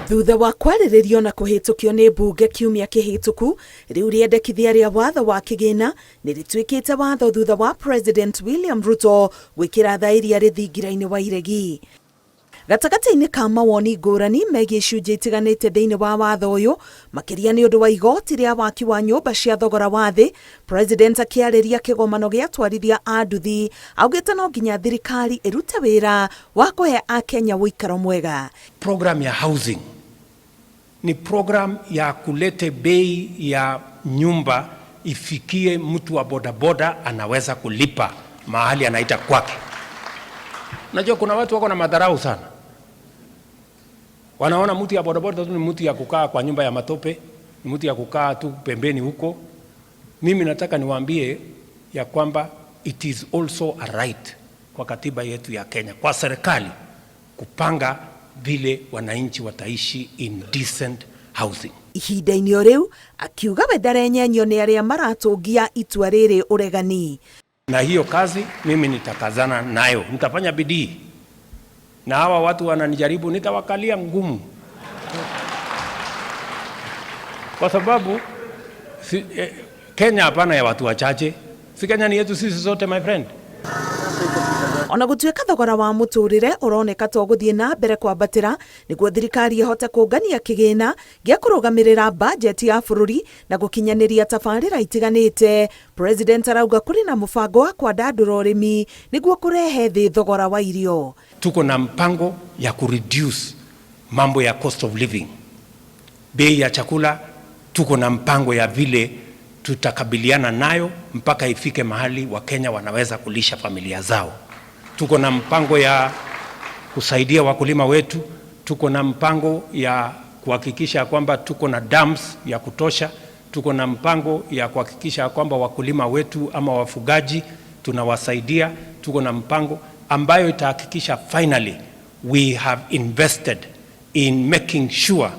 Thutha wa kwarĩrĩrio na kũhĩtũkio nĩ mbunge kiumia kĩhĩtũku, rĩu rĩendekithia rĩa watho wa kĩgĩna nĩ rĩtuĩkĩte watho thutha wa President William Ruto gwĩkĩra thaĩria rĩthingira-inĩ wa iregi. Gatagatĩ-inĩ ka mawoni ngũrani megiĩ icunjĩ itiganĩte thĩinĩ wa watho ũyũ, makĩria nĩ ũndũ wa igoti rĩa waki wa nyũmba cia thogora wa thĩ, President akĩarĩria kĩgomano gĩa twarithia a nduthi, augĩte no nginya thirikari ĩrute wĩra wa kũhe Akenya ũikaro mwega. Program ya housing ni program ya kulete bei ya nyumba ifikie mtu wa bodaboda anaweza kulipa mahali anaita kwake. Najua kuna watu wako na madharau sana. Wanaona mtu ya bodaboda tu ni mtu ya kukaa kwa nyumba ya matope, ni mtu ya kukaa tu pembeni huko. Mimi nataka niwaambie ya kwamba it is also a right kwa katiba yetu ya Kenya, kwa serikali kupanga vile wananchi wataishi in decent housing. Ihinda-inĩ o rĩu akiuga we ndarenyenyo nĩ arĩa maratũngia itua rĩrĩ uregani. Na hiyo kazi mimi nitakazana nayo, nitafanya bidii. Na hawa watu wananijaribu nitawakalia ngumu. Kwa sababu Kenya hapana ya watu wachache. Si Kenya ni yetu sisi sote, my friend. Ona gũtuĩka thogora wa mũtũrĩre ũroneka to gũthiĩ na mbere kwambatĩra nĩguo thirikari ĩhote kũngania kĩgĩna gĩa kũrũgamĩrĩra bajeti ya bũrũri na gũkinyanĩria tabarĩra itiganĩte, President arauga kũrĩ na mũbango wa kwandandũra ũrĩmi nĩguo kũrehe thĩ thogora wa irio. Tuko na mpango ya kureduce mambo ya cost of living, bei ya chakula. Tuko na mpango ya vile tutakabiliana nayo mpaka ifike mahali Wakenya wanaweza kulisha familia zao. Tuko na mpango ya kusaidia wakulima wetu. Tuko na mpango ya kuhakikisha kwamba tuko na dams ya kutosha. Tuko na mpango ya kuhakikisha kwamba wakulima wetu ama wafugaji tunawasaidia. Tuko na mpango ambayo itahakikisha finally we have invested in making sure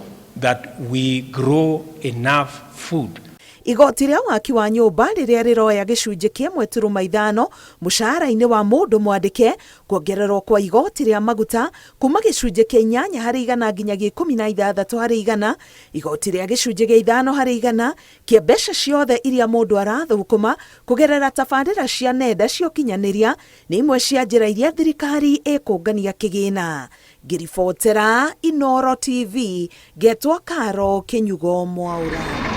that we grow enough food. Igoti rĩa waki wa nyũmba rĩrĩa rĩroya gĩcunjĩ kĩmwe turuma ithano mũcara-inĩ wa mũndũ mwandĩke, kuongererwo kwa igoti rĩa maguta kuma gĩcunjĩ kĩa 8% nginyagia 16%, igoti rĩa gĩcunjĩ gĩa 5% kĩa mbeca ciothe iria mũndũ arathũkũma kũgerera tabarĩra cia nenda cia ũkinyanĩria nĩ imwe cia njĩra iria thirikari ĩkũngania kĩgĩna. Ngĩribotera Inooro TV, ngetwo Karo Kĩnyugo Mwaũra.